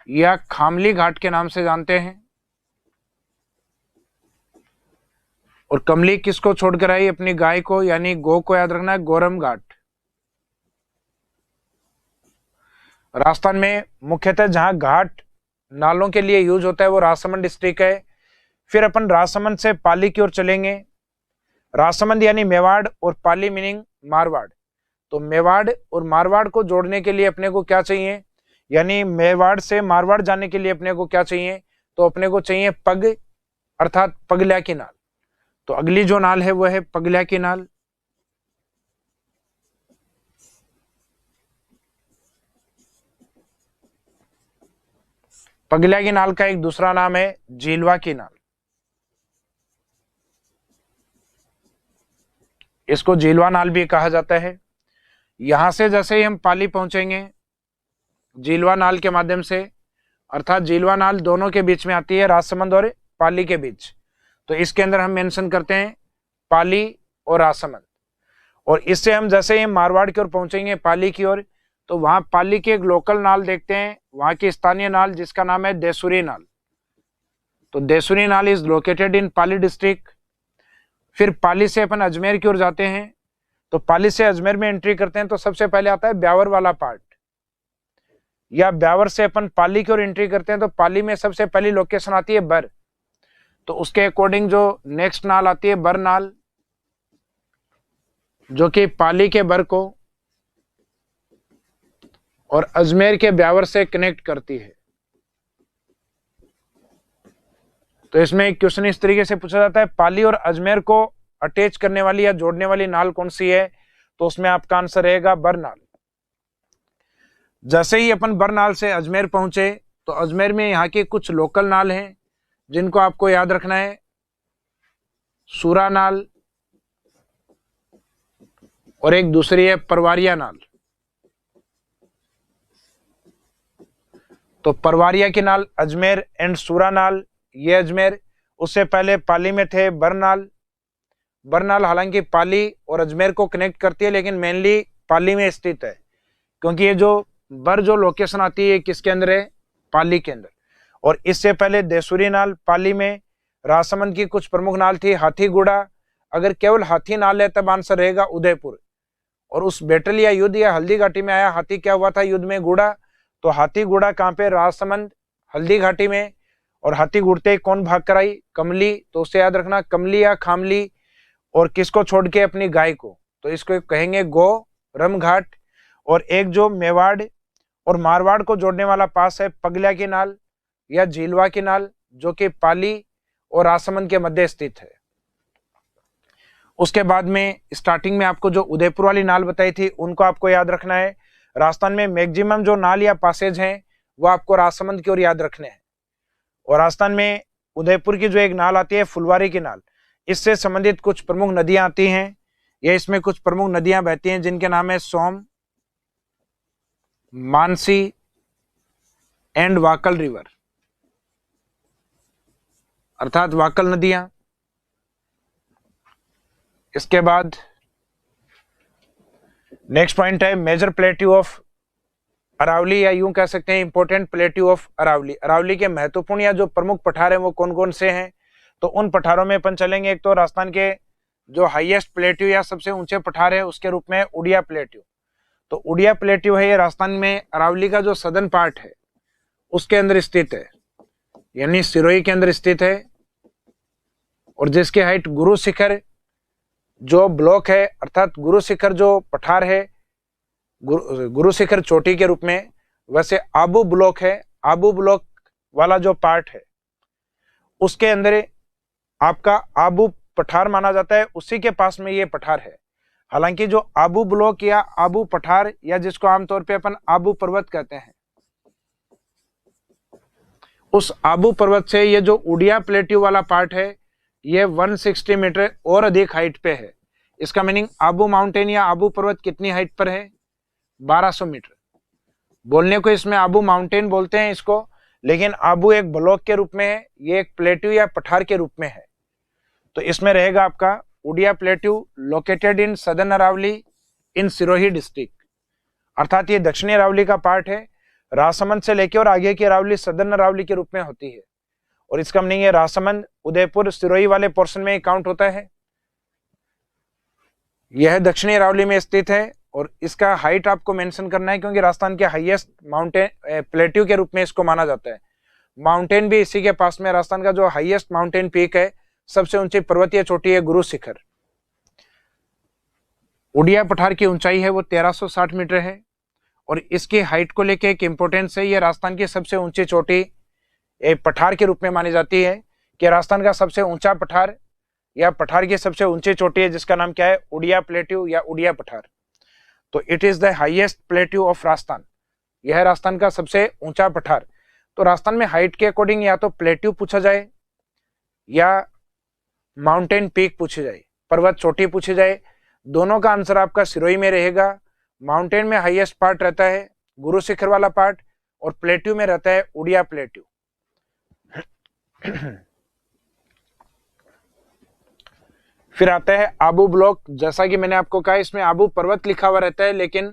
या खामली घाट के नाम से जानते हैं। और कमली किसको छोड़कर आई? अपनी गाय को, यानी गो को याद रखना है, गोरम घाट। राजस्थान में मुख्यतः जहां घाट नालों के लिए यूज होता है वो राजसमंद डिस्ट्रिक्ट है। फिर अपन राजसमंद से पाली की ओर चलेंगे। राजसमंद यानी मेवाड़ और पाली मीनिंग मारवाड़। तो मेवाड़ और मारवाड़ को जोड़ने के लिए अपने को क्या चाहिए? यानी मेवाड़ से मारवाड़ जाने के लिए अपने को क्या चाहिए? तो अपने को चाहिए पग, अर्थात पगल्या की नाल। तो अगली जो नाल है वो है पगल्या की नाल। पगल्या की नाल का एक दूसरा नाम है झीलवा की नाल। इसको झीलवा नाल भी कहा जाता है। यहां से जैसे ही हम पाली पहुंचेंगे झीलवा नाल के माध्यम से, अर्थात झीलवा नाल दोनों के बीच में आती है, राजसमंद और पाली के बीच। तो इसके अंदर हम मेंशन करते हैं पाली और राजसमंद। और इससे हम जैसे ही मारवाड़ की ओर पहुंचेंगे पाली की ओर, तो वहां पाली की एक लोकल नाल देखते हैं, वहां की स्थानीय नाल जिसका नाम है देसुरी नाल। तो देसुरी नाल is located in Pali district. फिर पाली से अपन अजमेर की ओर जाते हैं। तो पाली से अजमेर में एंट्री करते हैं तो सबसे पहले आता है ब्यावर वाला पार्ट, या ब्यावर से अपन पाली की ओर एंट्री करते हैं तो पाली में सबसे पहली लोकेशन आती है बर। तो उसके अकॉर्डिंग जो नेक्स्ट नाल आती है बर नाल, जो कि पाली के बर को और अजमेर के ब्यावर से कनेक्ट करती है। तो इसमें एक क्वेश्चन इस तरीके से पूछा जाता है, पाली और अजमेर को अटैच करने वाली या जोड़ने वाली नाल कौन सी है? तो उसमें आपका आंसर रहेगा बरनाल। जैसे ही अपन बरनाल से अजमेर पहुंचे तो अजमेर में यहाँ की कुछ लोकल नाल हैं जिनको आपको याद रखना है। सूरा नाल और एक दूसरी है परवारिया नाल। तो परवारिया की नाल अजमेर एंड सूरा नाल, ये अजमेर। उससे पहले पाली में थे बरनाल। बरनाल हालांकि पाली और अजमेर को कनेक्ट करती है लेकिन मेनली पाली में स्थित है, क्योंकि ये जो बर जो लोकेशन आती है किसके अंदर है? पाली के अंदर। और इससे पहले देसुरी नाल पाली में। राजसमंद की कुछ प्रमुख नाल थी हाथी गुड़ा। अगर केवल हाथी नाल है तब आंसर रहेगा उदयपुर। और उस बैटल या युद्ध या हल्दी घाटी में आया हाथी, क्या हुआ था युद्ध में? गुड़ा। तो हाथी गुड़ा कहाँ पे? राजसमंद हल्दी घाटी में। और हाथी गुड़ते ही कौन भाग कर आई? कमली। तो उससे याद रखना कमली या खामली। और किसको छोड़ के? अपनी गाय को। तो इसको कहेंगे गो रम घाट। और एक जो मेवाड़ और मारवाड़ को जोड़ने वाला पास है पगल्या की नाल या झीलवा की नाल, जो कि पाली और राजसमंद के मध्य स्थित है। उसके बाद में स्टार्टिंग में आपको जो उदयपुर वाली नाल बताई थी उनको आपको याद रखना है। राजस्थान में मैक्सिमम जो नाल या पासेज हैं वो आपको राजसमंद की ओर याद रखने हैं। और राजस्थान में उदयपुर की जो एक नाल आती है फुलवारी की नाल, इससे संबंधित कुछ प्रमुख नदियां आती हैं। ये इसमें कुछ प्रमुख नदियां बहती हैं जिनके नाम है सोम, मानसी एंड वाकल रिवर, अर्थात वाकल नदियां। इसके बाद नेक्स्ट पॉइंट है मेजर प्लेट्यू ऑफ अरावली, या यूं कह सकते हैं important plateau of Aravalli. Aravalli के महत्वपूर्ण या जो प्रमुख पठार हैं वो कौन कौन से हैं, तो उन पठारों में अपन चलेंगे। एक तो राजस्थान के जो हाईएस्ट प्लेट्यू या सबसे ऊंचे पठार है उसके रूप में उड़िया प्लेट्यू। तो उड़िया प्लेट्यू है ये राजस्थान में अरावली का जो सदर्न पार्ट है उसके अंदर स्थित है, यानी सिरोही के अंदर स्थित है, और जिसकी हाइट गुरु शिखर जो ब्लॉक है, अर्थात गुरु शिखर जो पठार है गुरु शिखर चोटी के रूप में, वैसे आबू ब्लॉक है, आबू ब्लॉक वाला जो पार्ट है उसके अंदर आपका आबू पठार माना जाता है, उसी के पास में ये पठार है। हालांकि जो आबू ब्लॉक या आबू पठार या जिसको आमतौर पे अपन आबू पर्वत कहते हैं, उस आबू पर्वत से ये जो उड़िया प्लेट्यू वाला पार्ट है ये 160 मीटर और अधिक हाइट पे है। इसका मीनिंग आबू माउंटेन या आबू पर्वत कितनी हाइट पर है, 1200 मीटर। बोलने को इसमें आबू माउंटेन बोलते हैं इसको, लेकिन आबू एक ब्लॉक के रूप में है, ये एक प्लेट्यू या पठार के रूप में है। तो इसमें रहेगा आपका Uriya plateau located in southern Aravalli in Sirohi district, अर्थात ये दक्षिणी अरावली का पार्ट है। राजसमंद से लेकर और आगे की अरावली सदर्न अरावली के रूप में होती है, और इसका मीनिंग है राजसमंद उदयपुर सिरोही वाले पोर्शन में काउंट होता है। यह दक्षिणी अरावली में स्थित है और इसका हाइट आपको मेंशन करना है क्योंकि राजस्थान के हाईएस्ट माउंटेन प्लेट्यू के रूप में इसको माना जाता है। माउंटेन भी इसी के पास में, राजस्थान का जो हाईएस्ट माउंटेन पीक है, सबसे ऊंची पर्वतीय चोटी है गुरु शिखर। उड़िया पठार की ऊंचाई है वो 1360 मीटर है, और इसकी हाइट को लेके एक इंपॉर्टेंस है, ये राजस्थान की सबसे ऊंची चोटी एक पठार के रूप में मानी जाती है कि राजस्थान का सबसे ऊंचा पठार या पठार की सबसे ऊंची चोटी है जिसका नाम क्या है, उड़िया प्लेट्यू या उड़िया पठार। तो it is the highest plateau of Rajasthan, यह है राजस्थान का सबसे ऊंचा पठार। तो राजस्थान में हाइट के अकॉर्डिंग या तो प्लेट्यू पूछा जाए या माउंटेन पीक पूछी जाए, पर्वत चोटी पूछी जाए, दोनों का आंसर आपका सिरोही में रहेगा। माउंटेन में हाईएस्ट पार्ट रहता है गुरु शिखर वाला पार्ट, और प्लेट्यू में रहता है उड़िया प्लेट्यू। फिर आता है आबू ब्लॉक। जैसा कि मैंने आपको कहा इसमें आबू पर्वत लिखा हुआ रहता है, लेकिन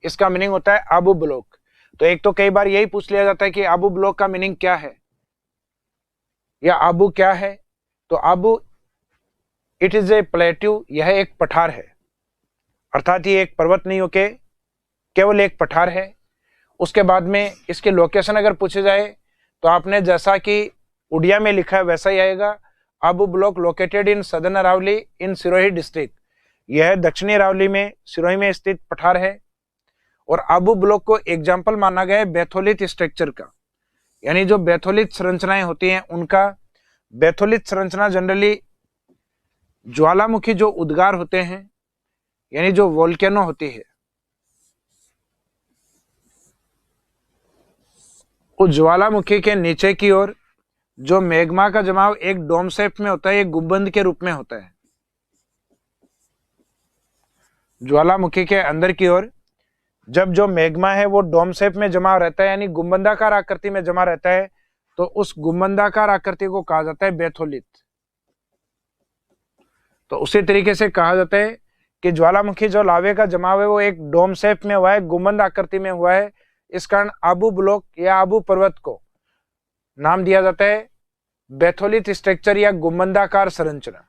इसका मीनिंग होता है आबू ब्लॉक। तो एक तो कई बार यही पूछ लिया जाता है कि आबू ब्लॉक का मीनिंग क्या है या आबू क्या है। तो Abu it is a plateau, यह एक पठार है, अर्थात ये एक पर्वत नहीं होके केवल एक पठार है। उसके बाद में इसकी लोकेशन अगर पूछे जाए तो आपने जैसा कि उड़िया में लिखा है वैसा ही आएगा। Abu block located in southern Aravalli in Sirohi district, यह दक्षिणी अरावली में सिरोही में स्थित पठार है। और आबू ब्लॉक को एग्जाम्पल माना गया है बैथोलिथ स्ट्रक्चर का, यानी जो बैथोलिथ संरचनाएं होती हैं उनका। बैथोलिथ संरचना जनरली ज्वालामुखी जो उद्गार होते हैं, यानी जो वोल्केनो होती है, उस ज्वालामुखी के नीचे की ओर जो मैग्मा का जमाव एक डोम शेप में होता है, एक गुंबद के रूप में होता है। ज्वालामुखी के अंदर की ओर जब जो मैग्मा है वो डोम शेप में जमा रहता है, यानी गुंबदाकार आकृति में जमा रहता है, तो उस गुंबदाकार आकृति को कहा जाता है बैथोलिथ। तो उसी तरीके से कहा जाता है कि ज्वालामुखी जो लावे का जमाव है वो एक डोम शेप में हुआ है, गुंबद आकृति में हुआ है। इस कारण आबू ब्लॉक या आबू पर्वत को नाम दिया जाता है बैथोलिथ स्ट्रक्चर या गुंबदाकार संरचना।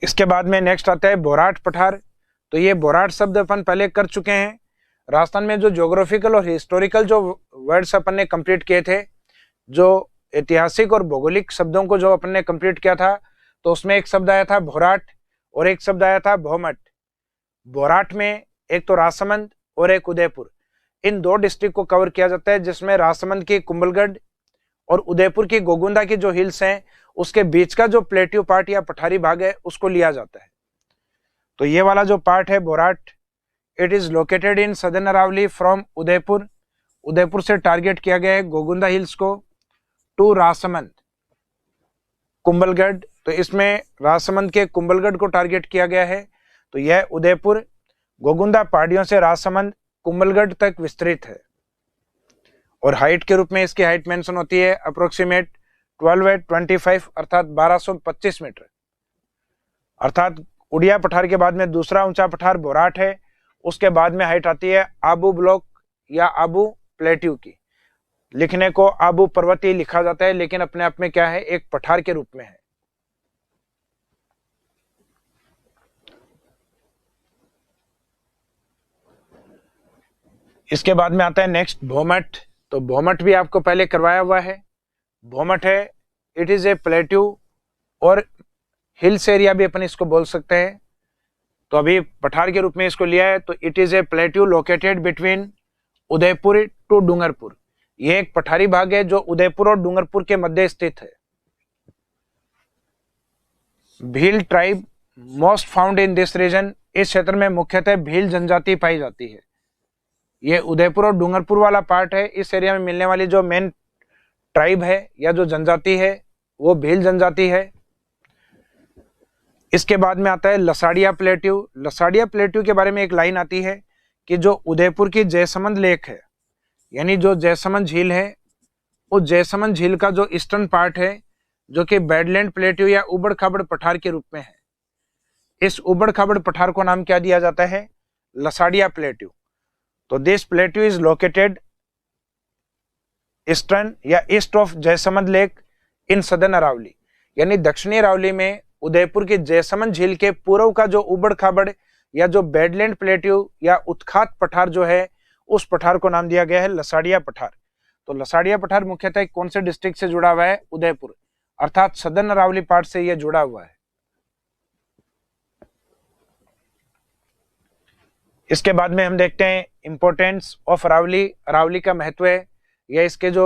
इसके बाद में नेक्स्ट आता है बोराट पठार। तो ये बोराट शब्द अपन पहले कर चुके हैं। राजस्थान में जो ज्योग्राफिकल और हिस्टोरिकल जो वर्ड्स अपन ने कंप्लीट किए थे, जो ऐतिहासिक और भौगोलिक शब्दों को जो अपन ने कंप्लीट किया था, तो उसमें एक शब्द आया था भोराट और एक शब्द आया था भौमट। बोराट में एक तो राजसमंद और एक उदयपुर, इन 2 डिस्ट्रिक्ट को कवर किया जाता है, जिसमें राजसमंद की कुंभलगढ़ और उदयपुर की गोगुंदा की जो हिल्स हैं उसके बीच का जो प्लेट्यू पार्ट या पठारी भाग है उसको लिया जाता है। तो ये वाला जो पार्ट है Bhorat, it is located in southern Aravalli from Udaipur. Udaipur से टारगेट किया गया है गोगुंदा हिल्स को टू राजसमंद कुंभलगढ़। तो इसमें राजसमंद के कुंभलगढ़ को टारगेट किया गया है। तो यह उदयपुर गोगुंदा पहाड़ियों से राजसमंद कुंभलगढ़ तक विस्तृत है। और हाइट के रूप में इसकी हाइट मेंशन होती है अप्रोक्सीमेट 1225 अर्थात 1225 मीटर। अर्थात उड़िया पठार के बाद में दूसरा ऊंचा पठार बोराट है, उसके बाद में हाइट आती है आबू ब्लॉक या आबू प्लेट्यू की। लिखने को आबू पर्वतीय लिखा जाता है, लेकिन अपने आप में क्या है, एक पठार के रूप में है। इसके बाद में आता है नेक्स्ट भोमट। तो भोमट भी आपको पहले करवाया हुआ है। भोमट है, इट इज ए प्लेट्यू और हिल्स एरिया भी अपन इसको बोल सकते हैं। तो अभी पठार के रूप में इसको लिया है। तो it is a plateau located between Udaipur to Dungarpur. ये एक पठारी भाग है जो उदयपुर और डूंगरपुर के मध्य स्थित है। Bhil tribe most found in this region. इस क्षेत्र में मुख्यतः भील जनजाति पाई जाती है। ये उदयपुर और डूंगरपुर वाला पार्ट है। इस एरिया में मिलने वाली जो मेन ट्राइब है या जो जनजाति है वो भील जनजाति है। इसके बाद में आता है लसाड़िया प्लेट्यू। लसाड़िया प्लेट्यू के बारे में एक लाइन आती है कि जो उदयपुर की जयसमंद लेक है, यानी जो जयसमंद झील है, उस जयसमंद झील का जो ईस्टर्न पार्ट है जो कि बैडलैंड प्लेट्यू या उबड़ खाबड़ पठार के रूप में है, इस उबड़ खाबड़ पठार को नाम क्या दिया जाता है, लसाड़िया प्लेट्यू। तो this plateau is located eastern या east of Jaisamand lake in southern Aravalli. यानी दक्षिणी अरावली में उदयपुर की जयसमंद झील के पूर्व का जो उबड़ खाबड़ या जो बैडलैंड प्लेट्यू या उत्खात पठार जो है, उस पठार को नाम दिया गया है लसाड़िया पठार। तो लसाड़िया पठार मुख्यतः कौन से डिस्ट्रिक्ट से जुड़ा हुआ है, उदयपुर, अर्थात सदर्न अरावली पार्ट से यह जुड़ा हुआ है। इसके बाद में हम देखते हैं इंपॉर्टेंस ऑफ अरावली। अरावली का महत्व है या इसके जो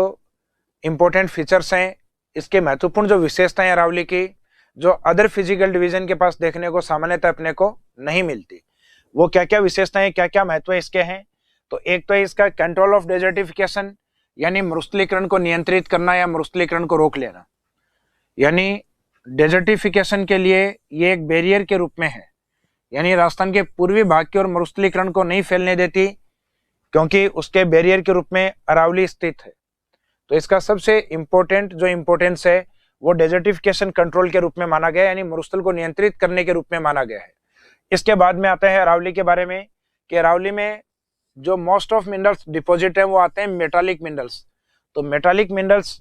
इंपॉर्टेंट फीचर्स हैं, इसके महत्वपूर्ण जो विशेषताएं अरावली की, जो अदर फिजिकल डिवीजन के पास देखने को सामान्यतः अपने को नहीं मिलती। वो क्या क्या विशेषताएं, क्या क्या महत्व इसके हैं। तो एक तो है इसका कंट्रोल ऑफ डेजर्टिफिकेशन, यानी मरुस्थलीकरण को नियंत्रित करना या मरुस्थलीकरण को रोक लेना। यानी डेजर्टिफिकेशन के लिए ये एक बैरियर के रूप में है, यानी राजस्थान के पूर्वी भाग की ओर मरुस्थलीकरण को नहीं फैलने देती, क्योंकि उसके बैरियर के रूप में अरावली स्थित है। तो इसका सबसे इंपॉर्टेंट जो इंपॉर्टेंस है वो डेजर्टिफिकेशन कंट्रोल के रूप में माना गया, यानी मरुस्थल को नियंत्रित करने के रूप में माना गया है। इसके बाद में आता है अरावली के बारे में कि अरावली में जो मोस्ट ऑफ मिनरल्स डिपॉजिट है वो आते हैं मेटालिक मिनरल्स। तो metallic minerals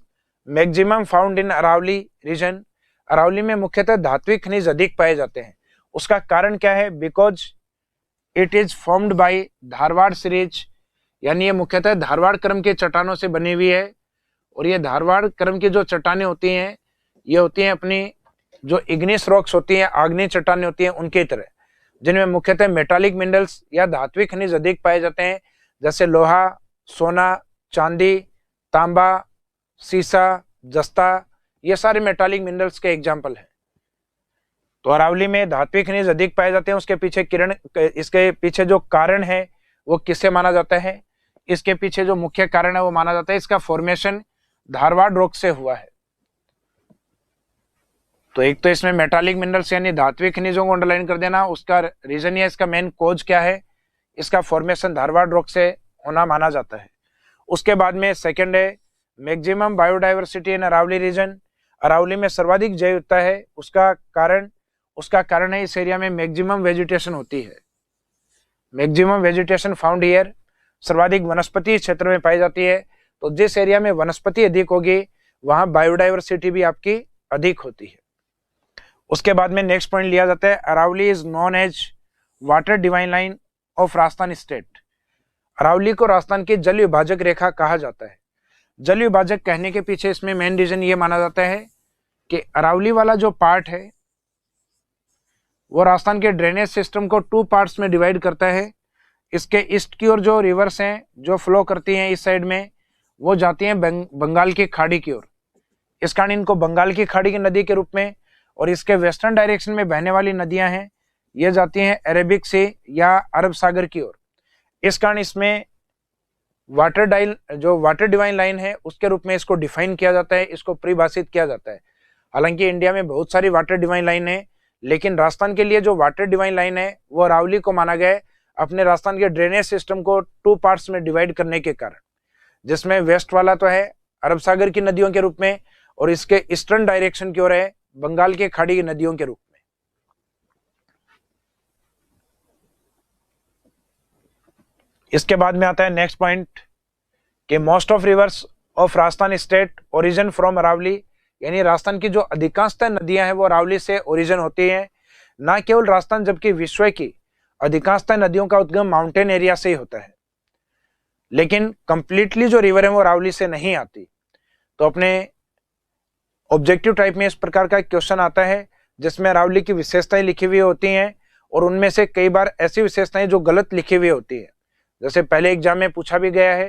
maximum found in Aravalli region. Aravalli में मुख्यतः धात्विक खनिज अधिक पाए जाते हैं। उसका कारण क्या है, because it is formed by Dharwad series, यानी ये मुख्यतः धारवाड़ क्रम के चट्टानों से बनी हुई है। और ये धारवाड़ क्रम की जो चट्टानें होती हैं ये होती हैं अपनी जो इग्निस रॉक्स होती हैं, आग्नेय चट्टानें होती हैं उनकी तरह, जिनमें मुख्यतः मेटालिक मिनरल्स या धात्विक खनिज अधिक पाए जाते हैं, जैसे लोहा, सोना, चांदी, तांबा, सीसा, जस्ता, ये सारे मेटालिक मिनरल्स के एग्जाम्पल हैं। तो अरावली में धात्विक खनिज अधिक पाए जाते हैं। उसके पीछे इसके पीछे जो कारण है वो किससे माना जाता है, इसके पीछे जो मुख्य कारण है वो माना जाता है इसका फॉर्मेशन धारवाड़ रॉक से हुआ है। तो एक तो इसमें मेटालिक मिनरल्स यानी धात्विक खनिजों को अंडरलाइन कर देना, उसका रीजन या इसका मेन कोज क्या है, इसका फॉर्मेशन धारवाड़ रॉक से होना माना जाता है। उसके बाद में सेकंड है maximum biodiversity in Aravalli region. Aravalli में सर्वाधिक जैव विविधता है। उसका कारण है इस एरिया में मैक्सिमम वेजिटेशन होती है। मैक्सिमम वेजिटेशन फाउंड हियर, सर्वाधिक वनस्पति क्षेत्र में पाई जाती है। तो जिस एरिया में वनस्पति अधिक होगी वहां बायोडाइवर्सिटी भी आपकी अधिक होती है। उसके बाद में नेक्स्ट पॉइंट लिया जाता है Aravalli is known as water divine line of Rajasthan state. Aravalli को राजस्थान की जल विभाजक रेखा कहा जाता है। जल विभाजक कहने के पीछे इसमें मेन रीजन ये माना जाता है कि अरावली वाला जो पार्ट है वो राजस्थान के ड्रेनेज सिस्टम को 2 पार्ट्स में डिवाइड करता है। इसके ईस्ट की ओर जो रिवर्स हैं जो फ्लो करती हैं इस साइड में, वो जाती हैं बंगाल की खाड़ी की ओर। इस कारण इनको बंगाल की खाड़ी की नदी के रूप में, और इसके वेस्टर्न डायरेक्शन में बहने वाली नदियां हैं ये जाती हैं अरेबिक सी या अरब सागर की ओर। इस कारण इसमें वाटर डिवाइन लाइन है उसके रूप में इसको डिफाइन किया जाता है, इसको परिभाषित किया जाता है। हालांकि इंडिया में बहुत सारी वाटर डिवाइन लाइन है, लेकिन राजस्थान के लिए जो वाटर डिवाइन लाइन है वो अरावली को माना गया है, अपने राजस्थान के ड्रेनेज सिस्टम को 2 पार्ट्स में डिवाइड करने के कारण, जिसमें वेस्ट वाला तो है अरब सागर की नदियों के रूप में, और इसके ईस्टर्न डायरेक्शन की ओर है बंगाल के खाड़ी की नदियों के रूप में। इसके बाद में आता है नेक्स्ट पॉइंट कि most of rivers of Rajasthan state origin from Aravalli, यानी राजस्थान की जो अधिकांशतः नदियां हैं वो अरावली से ओरिजिन होती हैं। न केवल राजस्थान जबकि विश्व की अधिकांशतः नदियों का उद्गम माउंटेन एरिया से ही होता है, लेकिन कंप्लीटली जो रिवर है वो अरावली से नहीं आती। तो अपने ऑब्जेक्टिव टाइप में इस प्रकार का क्वेश्चन आता है जिसमें अरावली की विशेषताएं लिखी हुई होती हैं, और उनमें से कई बार ऐसी विशेषताएं जो गलत लिखी हुई होती है। जैसे पहले एग्जाम में पूछा भी गया है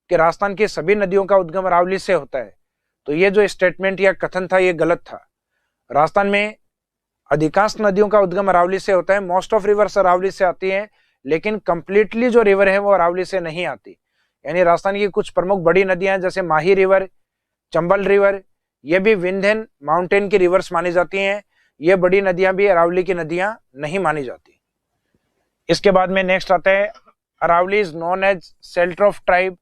कि राजस्थान की सभी नदियों का उद्गम अरावली से होता है, तो ये जो स्टेटमेंट या कथन था ये गलत था। राजस्थान में अधिकांश नदियों का उद्गम अरावली से होता है, मोस्ट ऑफ रिवर्स अरावली से आती हैं, लेकिन कंप्लीटली जो रिवर है वो अरावली से नहीं आती। यानी राजस्थान की कुछ प्रमुख बड़ी नदियां जैसे माही रिवर, चंबल रिवर, ये भी विंध्यन माउंटेन की रिवर्स मानी जाती हैं। ये बड़ी नदियां भी अरावली की नदियां नहीं मानी जाती। इसके बाद में नेक्स्ट आता है Aravalli is known as shelter of tribe.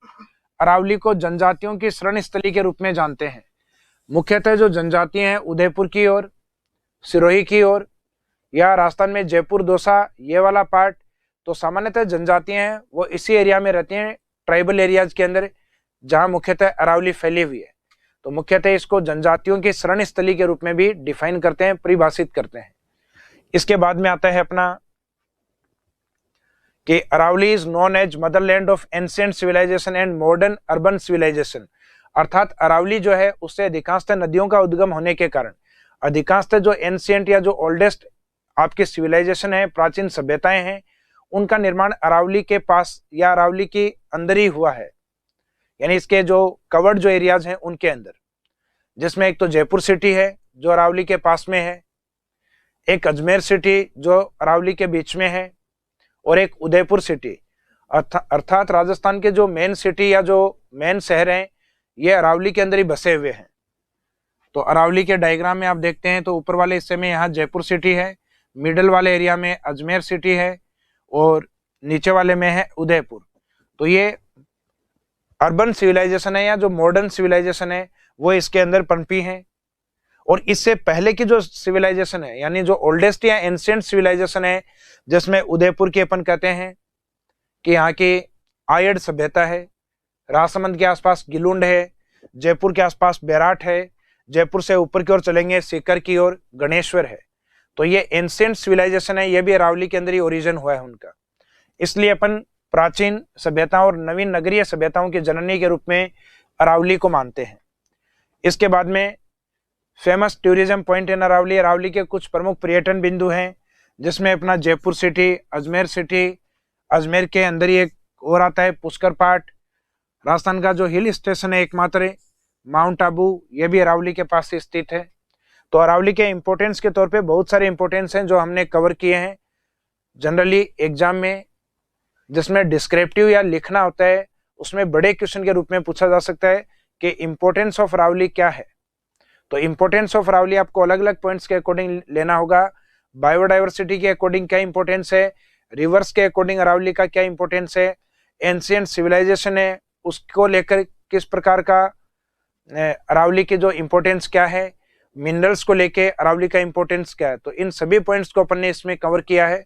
Aravalli को जनजातियों की शरण स्थली के रूप में जानते हैं। मुख्यतः जो जनजातियां हैं उदयपुर की ओर, सिरोही की ओर, या राजस्थान में जयपुर दौसा ये वाला पार्ट, तो सामान्यतः जनजातियां हैं वो इसी एरिया में रहती हैं, ट्राइबल एरियाज के अंदर, जहां मुख्यतः अरावली फैली हुई है। तो मुख्यतः इसको जनजातियों की शरण स्थली के रूप में भी डिफाइन करते हैं, परिभाषित करते हैं। इसके बाद में आता है अपना कि Aravalli is known as motherland of ancient civilization and modern urban civilization. अर्थात अरावली जो है उससे अधिकांशतः नदियों का उद्गम होने के कारण अधिकांशतः जो एंशिएंट या जो ओल्डेस्ट आपकी सिविलाइजेशन है, प्राचीन सभ्यताएं हैं, उनका निर्माण अरावली के पास या अरावली के अंदर ही हुआ है। यानी इसके जो कवर्ड जो एरियाज हैं उनके अंदर, जिसमें एक तो जयपुर सिटी है जो अरावली के पास में है, एक अजमेर सिटी जो अरावली के बीच में है, और एक उदयपुर सिटी। अर्थात राजस्थान के जो मेन सिटी या जो मेन शहर हैं ये अरावली के अंदर ही बसे हुए हैं। तो अरावली के डायग्राम में आप देखते हैं तो ऊपर वाले हिस्से में यहाँ जयपुर सिटी है, मिडल वाले एरिया में अजमेर सिटी है, और नीचे वाले में है उदयपुर। तो ये अर्बन सिविलाइजेशन है या जो मॉडर्न सिविलाइजेशन है वो इसके अंदर पनपी है। और इससे पहले की जो सिविलाइजेशन है यानी जो ओल्डेस्ट या एंशिएंट सिविलाइजेशन है, जिसमें उदयपुर की अपन कहते हैं कि यहाँ की आयड़ सभ्यता है, राजसमंद के आसपास गिलुंड है, जयपुर के आसपास बैराट है, जयपुर से ऊपर की ओर चलेंगे सीकर की ओर गणेश्वर है। तो ये एंशिएंट सिविलाइजेशन है, ये भी अरावली के अंदर ही ओरिजिन हुआ है उनका। इसलिए अपन प्राचीन सभ्यताओं और नवीन नगरीय सभ्यताओं की जननी के रूप में अरावली को मानते हैं। इसके बाद में famous tourism point in Aravalli, Aravalli के कुछ प्रमुख पर्यटन बिंदु हैं, जिसमें अपना जयपुर सिटी, अजमेर सिटी, अजमेर के अंदर ही एक और आता है पुष्कर पाट, राजस्थान का जो हिल स्टेशन है एकमात्र माउंट आबू, ये भी अरावली के पास स्थित है। तो अरावली के इंपोर्टेंस के तौर पे बहुत सारे इंपोर्टेंस हैं जो हमने कवर किए हैं जनरली एग्जाम में, जिसमें डिस्क्रिप्टिव या लिखना होता है, उसमें बड़े क्वेश्चन के रूप में पूछा जा सकता है कि इंपोर्टेंस ऑफ अरावली क्या है। तो इंपोर्टेंस ऑफ अरावली आपको अलग अलग पॉइंट्स के अकॉर्डिंग लेना होगा। बायोडाइवर्सिटी के अकॉर्डिंग क्या इंपोर्टेंस है, रिवर्स के अकॉर्डिंग अरावली का क्या इंपोर्टेंस है, एंशिएंट सिविलाइजेशन है उसको लेकर किस प्रकार का अरावली की जो इंपोर्टेंस क्या है, मिनरल्स को लेके अरावली का इंपोर्टेंस क्या है। तो इन सभी पॉइंट्स को अपन ने इसमें कवर किया है।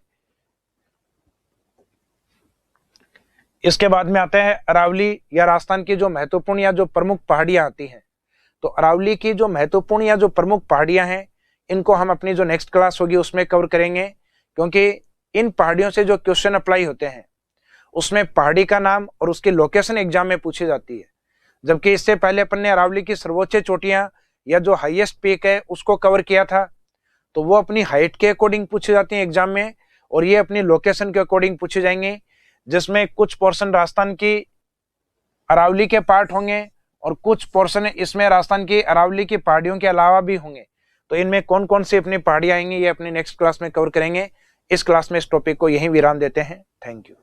इसके बाद में आता है अरावली या राजस्थान की जो महत्वपूर्ण या जो प्रमुख पहाड़ियां आती हैं। तो अरावली की जो महत्वपूर्ण या जो प्रमुख पहाड़ियां हैं इनको हम अपनी जो नेक्स्ट क्लास होगी उसमें कवर करेंगे, क्योंकि इन पहाड़ियों से जो क्वेश्चन अप्लाई होते हैं उसमें पहाड़ी का नाम और उसकी लोकेशन एग्जाम में पूछी जाती है। जबकि इससे पहले अपन ने अरावली की सर्वोच्च चोटियां या जो हाईएस्ट पीक है उसको कवर किया था, तो वो अपनी हाइट के अकॉर्डिंग पूछी जाती है एग्जाम में, और ये अपनी लोकेशन के अकॉर्डिंग पूछी जाएंगे। जिसमें कुछ पोर्शन राजस्थान की अरावली के पार्ट होंगे और कुछ पोर्शन इसमें राजस्थान की अरावली की पहाड़ियों के अलावा भी होंगे। तो इनमें कौन कौन सी अपनी पहाड़ियां आएंगी ये अपनी नेक्स्ट क्लास में कवर करेंगे। इस क्लास में इस टॉपिक को यहीं विराम देते हैं। Thank you.